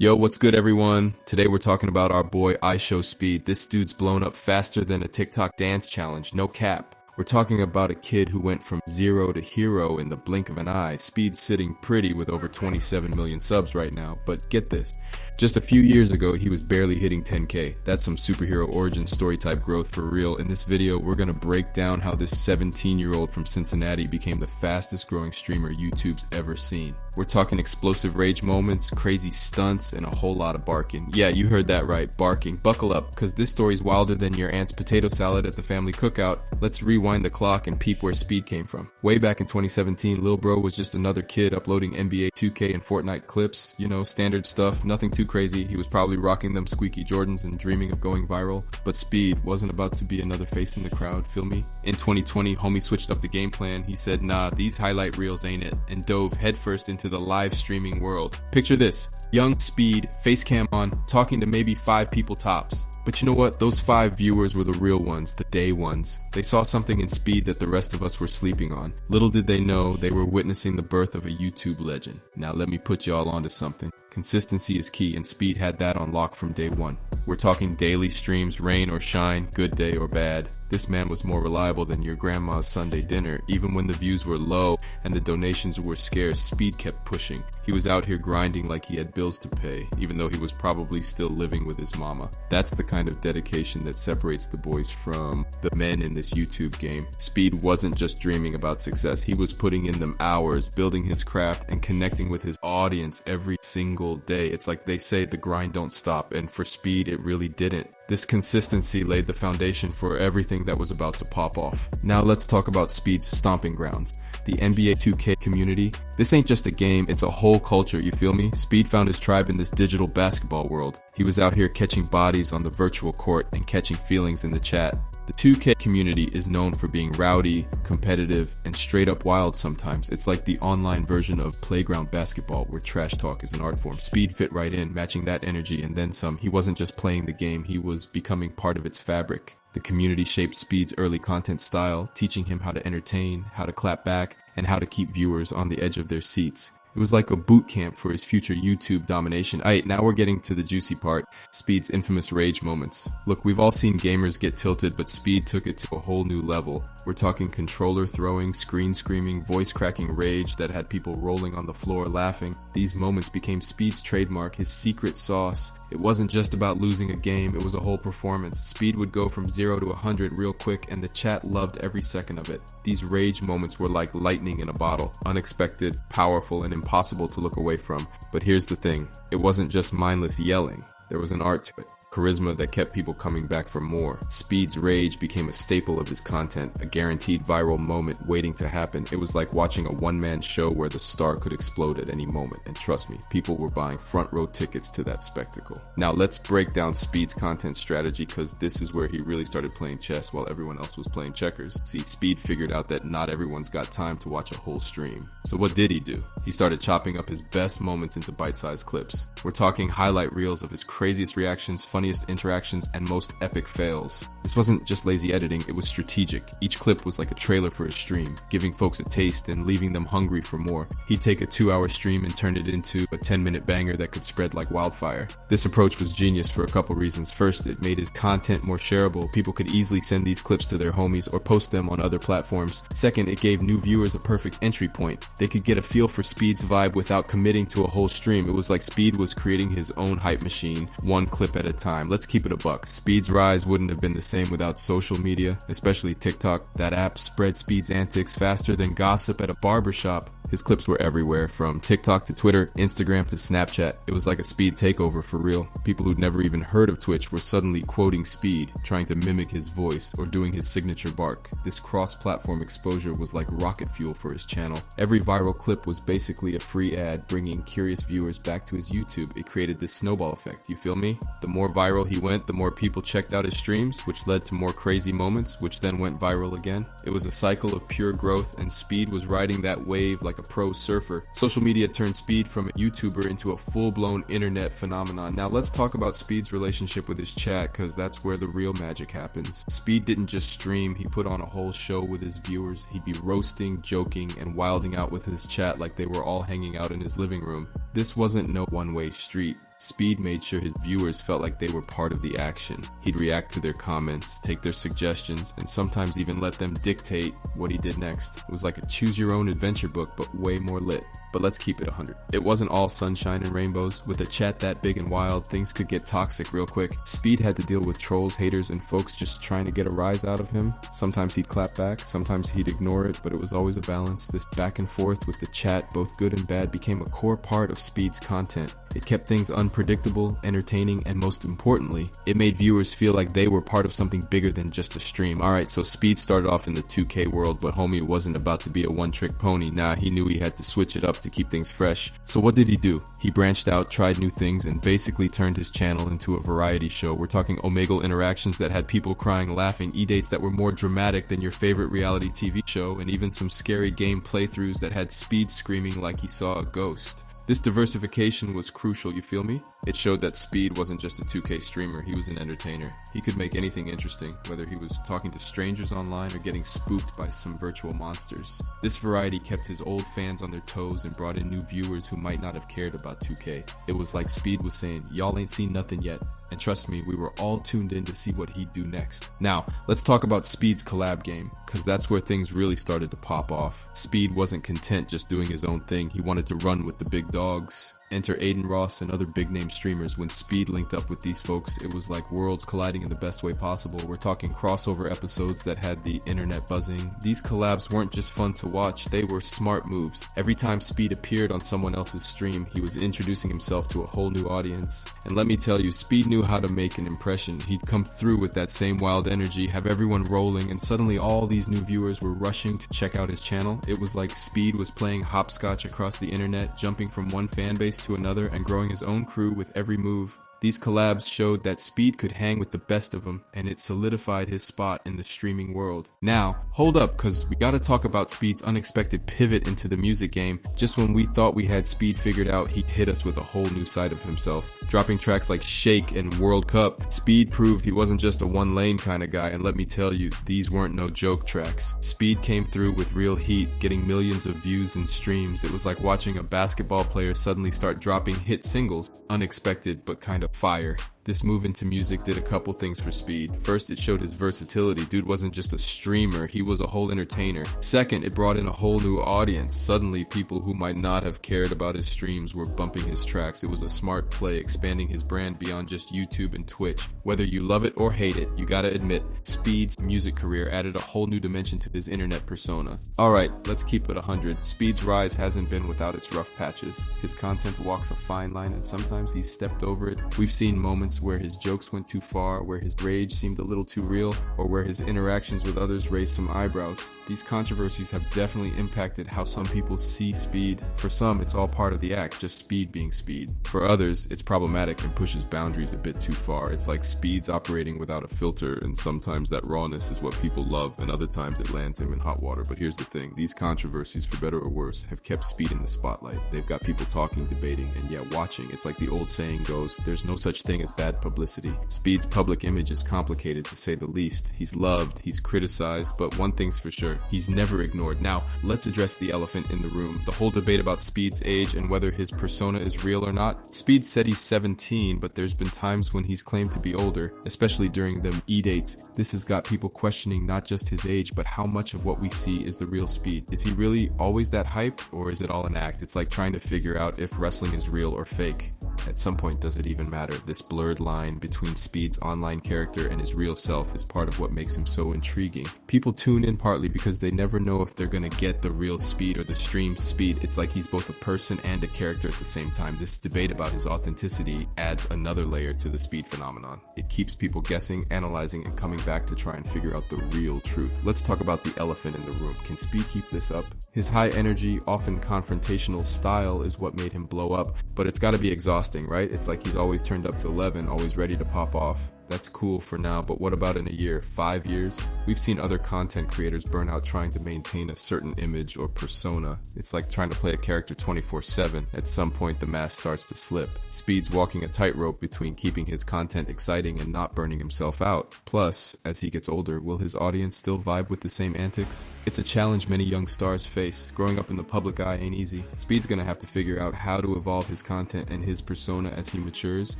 Yo, what's good everyone? Today we're talking about our boy IShowSpeed. This dude's blown up faster than a TikTok dance challenge, no cap. We're talking about a kid who went from zero to hero in the blink of an eye. Speed's sitting pretty with over 27 million subs right now, but get this. Just a few years ago, he was barely hitting 10k. That's some superhero origin story type growth for real. In this video, we're gonna break down how this 17-year-old from Cincinnati became the fastest growing streamer YouTube's ever seen. We're talking explosive rage moments, crazy stunts, and a whole lot of barking. Yeah, you heard that right, barking. Buckle up, cause this story's wilder than your aunt's potato salad at the family cookout. Let's rewind the clock and peep where Speed came from. Way back in 2017, Lil Bro was just another kid uploading NBA 2K and Fortnite clips. You know, standard stuff, nothing too crazy. He was probably rocking them squeaky Jordans and dreaming of going viral. But Speed wasn't about to be another face in the crowd, feel me? In 2020, homie switched up the game plan. He said, nah, these highlight reels ain't it, and dove headfirst into the live streaming world. Picture this, young Speed, face cam on, talking to maybe 5 people tops. But you know what? Those 5 viewers were the real ones, the day ones. They saw something in Speed that the rest of us were sleeping on. Little did they know they were witnessing the birth of a YouTube legend. Now let me put y'all onto something. Consistency is key, and Speed had that on lock from day one. We're talking daily streams, rain or shine, good day or bad. This man was more reliable than your grandma's Sunday dinner. Even when the views were low and the donations were scarce, Speed kept pushing. He was out here grinding like he had bills to pay, even though he was probably still living with his mama. That's the kind of dedication that separates the boys from the men in this YouTube game. Speed wasn't just dreaming about success, he was putting in them hours, building his craft and connecting with his audience every single day. It's like they say, the grind don't stop, and for Speed it really didn't. This consistency laid the foundation for everything that was about to pop off. Now let's talk about Speed's stomping grounds. The NBA 2K community. This ain't just a game, it's a whole culture, you feel me? Speed found his tribe in this digital basketball world. He was out here catching bodies on the virtual court and catching feelings in the chat. The 2K community is known for being rowdy, competitive, and straight up wild sometimes. It's like the online version of playground basketball where trash talk is an art form. Speed fit right in, matching that energy and then some. He wasn't just playing the game, he was becoming part of its fabric. The community shaped Speed's early content style, teaching him how to entertain, how to clap back, and how to keep viewers on the edge of their seats. It was like a boot camp for his future YouTube domination. Alright, now we're getting to the juicy part, Speed's infamous rage moments. Look, we've all seen gamers get tilted, but Speed took it to a whole new level. We're talking controller throwing, screen screaming, voice cracking rage that had people rolling on the floor laughing. These moments became Speed's trademark, his secret sauce. It wasn't just about losing a game, it was a whole performance. Speed would go from 0 to 100 real quick, and the chat loved every second of it. These rage moments were like lightning in a bottle, unexpected, powerful, and impossible to look away from. But here's the thing, it wasn't just mindless yelling, there was an art to it. Charisma that kept people coming back for more. Speed's rage became a staple of his content, a guaranteed viral moment waiting to happen. It was like watching a one-man show where the star could explode at any moment, and trust me, people were buying front row tickets to that spectacle. Now let's break down Speed's content strategy, cause this is where he really started playing chess while everyone else was playing checkers. See, Speed figured out that not everyone's got time to watch a whole stream. So what did he do? He started chopping up his best moments into bite-sized clips. We're talking highlight reels of his craziest reactions, funniest interactions, and most epic fails. This wasn't just lazy editing, it was strategic. Each clip was like a trailer for his stream, giving folks a taste and leaving them hungry for more. He'd take a 2-hour stream and turn it into a 10-minute banger that could spread like wildfire. This approach was genius for a couple reasons. First, it made his content more shareable. People could easily send these clips to their homies or post them on other platforms. Second, it gave new viewers a perfect entry point. They could get a feel for Speed's vibe without committing to a whole stream. It was like Speed was creating his own hype machine, one clip at a time. Let's keep it a buck. Speed's rise wouldn't have been the same without social media, especially TikTok. That app spread Speed's antics faster than gossip at a barbershop. His clips were everywhere, from TikTok to Twitter, Instagram to Snapchat. It was like a Speed takeover for real. People who'd never even heard of Twitch were suddenly quoting Speed, trying to mimic his voice or doing his signature bark. This cross-platform exposure was like rocket fuel for his channel. Every viral clip was basically a free ad, bringing curious viewers back to his YouTube. It created this snowball effect, you feel me? The more viral he went, the more people checked out his streams, which led to more crazy moments, which then went viral again. It was a cycle of pure growth, and Speed was riding that wave like a pro surfer. Social media turned Speed from a YouTuber into a full-blown internet phenomenon. Now let's talk about Speed's relationship with his chat, cause that's where the real magic happens. Speed didn't just stream, he put on a whole show with his viewers. He'd be roasting, joking, and wilding out with his chat like they were all hanging out in his living room. This wasn't no one-way street. Speed made sure his viewers felt like they were part of the action. He'd react to their comments, take their suggestions, and sometimes even let them dictate what he did next. It was like a choose-your-own-adventure book, but way more lit. But let's keep it 100. It wasn't all sunshine and rainbows. With a chat that big and wild, things could get toxic real quick. Speed had to deal with trolls, haters, and folks just trying to get a rise out of him. Sometimes he'd clap back, sometimes he'd ignore it, but it was always a balance. This back and forth with the chat, both good and bad, became a core part of Speed's content. It kept things unpredictable, entertaining, and most importantly, it made viewers feel like they were part of something bigger than just a stream. Alright, so Speed started off in the 2K world, but homie wasn't about to be a one-trick pony. Nah, he knew he had to switch it up to keep things fresh. So what did he do? He branched out, tried new things, and basically turned his channel into a variety show. We're talking Omegle interactions that had people crying, laughing, e-dates that were more dramatic than your favorite reality TV show, and even some scary game playthroughs that had Speed screaming like he saw a ghost. This diversification was crucial, you feel me? It showed that Speed wasn't just a 2K streamer, he was an entertainer. He could make anything interesting, whether he was talking to strangers online or getting spooked by some virtual monsters. This variety kept his old fans on their toes and brought in new viewers who might not have cared about 2K. It was like Speed was saying, y'all ain't seen nothing yet. And trust me, we were all tuned in to see what he'd do next. Now, let's talk about Speed's collab game, cause that's where things really started to pop off. Speed wasn't content just doing his own thing, he wanted to run with the big dogs. Enter Aiden Ross and other big name streamers. When Speed linked up with these folks, it was like worlds colliding in the best way possible. We're talking crossover episodes that had the internet buzzing. These collabs weren't just fun to watch, they were smart moves. Every time Speed appeared on someone else's stream, he was introducing himself to a whole new audience. And let me tell you, Speed knew how to make an impression. He'd come through with that same wild energy, have everyone rolling, and suddenly all these new viewers were rushing to check out his channel. It was like Speed was playing hopscotch across the internet, jumping from one fan base to another and growing his own crew with every move. These collabs showed that Speed could hang with the best of them, and it solidified his spot in the streaming world. Now, hold up, cause we gotta talk about Speed's unexpected pivot into the music game. Just when we thought we had Speed figured out, he hit us with a whole new side of himself. Dropping tracks like Shake and World Cup, Speed proved he wasn't just a one-lane kind of guy, and let me tell you, these weren't no joke tracks. Speed came through with real heat, getting millions of views and streams. It was like watching a basketball player suddenly start dropping hit singles. Unexpected, but kind of fire. This move into music did a couple things for Speed. First, it showed his versatility. Dude wasn't just a streamer, he was a whole entertainer. Second, it brought in a whole new audience. Suddenly, people who might not have cared about his streams were bumping his tracks. It was a smart play, expanding his brand beyond just YouTube and Twitch. Whether you love it or hate it, you gotta admit, Speed's music career added a whole new dimension to his internet persona. Alright, let's keep it 100. Speed's rise hasn't been without its rough patches. His content walks a fine line and sometimes he's stepped over it. We've seen moments where his jokes went too far, where his rage seemed a little too real, or where his interactions with others raised some eyebrows. These controversies have definitely impacted how some people see Speed. For some, it's all part of the act, just Speed being Speed. For others, it's problematic and pushes boundaries a bit too far. It's like Speed's operating without a filter, and sometimes that rawness is what people love, and other times it lands him in hot water. But here's the thing, these controversies, for better or worse, have kept Speed in the spotlight. They've got people talking, debating, and yeah, watching. It's like the old saying goes, there's no such thing as bad publicity. Speed's public image is complicated to say the least. He's loved, he's criticized, but one thing's for sure, he's never ignored. Now, let's address the elephant in the room. The whole debate about Speed's age and whether his persona is real or not. Speed said he's 17, but there's been times when he's claimed to be older, especially during the E-dates. This has got people questioning not just his age, but how much of what we see is the real Speed. Is he really always that hyped, or is it all an act? It's like trying to figure out if wrestling is real or fake. At some point, does it even matter? This blurred line between Speed's online character and his real self is part of what makes him so intriguing. People tune in partly because they never know if they're gonna get the real Speed or the stream Speed. It's like he's both a person and a character at the same time. This debate about his authenticity adds another layer to the Speed phenomenon. It keeps people guessing, analyzing, and coming back to try and figure out the real truth. Let's talk about the elephant in the room. Can Speed keep this up? His high energy, often confrontational style is what made him blow up, but it's gotta be exhausting, right? It's like he's always turned up to 11, always ready to pop off. That's cool for now, but what about in a year, 5 years? We've seen other content creators burn out trying to maintain a certain image or persona. It's like trying to play a character 24/7. At some point, the mask starts to slip. Speed's walking a tightrope between keeping his content exciting and not burning himself out. Plus, as he gets older, will his audience still vibe with the same antics? It's a challenge many young stars face. Growing up in the public eye ain't easy. Speed's gonna have to figure out how to evolve his content and his persona as he matures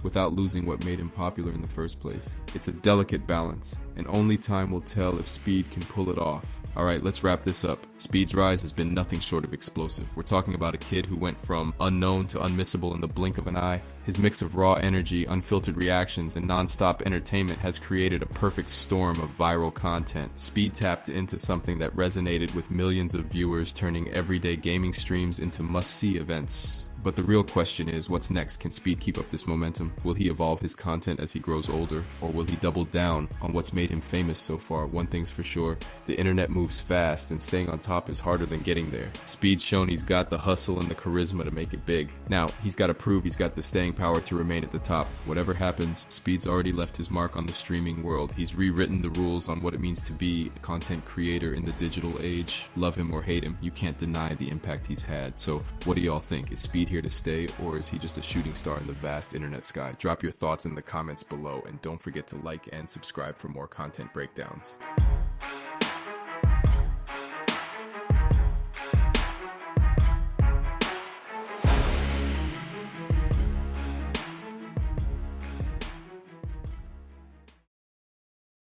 without losing what made him popular in the first place. It's a delicate balance, and only time will tell if Speed can pull it off. Alright, let's wrap this up. Speed's rise has been nothing short of explosive. We're talking about a kid who went from unknown to unmissable in the blink of an eye. His mix of raw energy, unfiltered reactions, and non-stop entertainment has created a perfect storm of viral content. Speed tapped into something that resonated with millions of viewers, turning everyday gaming streams into must-see events. But the real question is, what's next? Can Speed keep up this momentum? Will he evolve his content as he grows older? Or will he double down on what's made him famous so far? One thing's for sure, the internet moves fast and staying on top is harder than getting there. Speed's shown he's got the hustle and the charisma to make it big. Now, he's got to prove he's got the staying power to remain at the top. Whatever happens, Speed's already left his mark on the streaming world. He's rewritten the rules on what it means to be a content creator in the digital age. Love him or hate him, you can't deny the impact he's had. So what do y'all think? Is Speed here to stay, or is he just a shooting star in the vast internet sky? Drop your thoughts in the comments below, and don't forget to like and subscribe for more content breakdowns.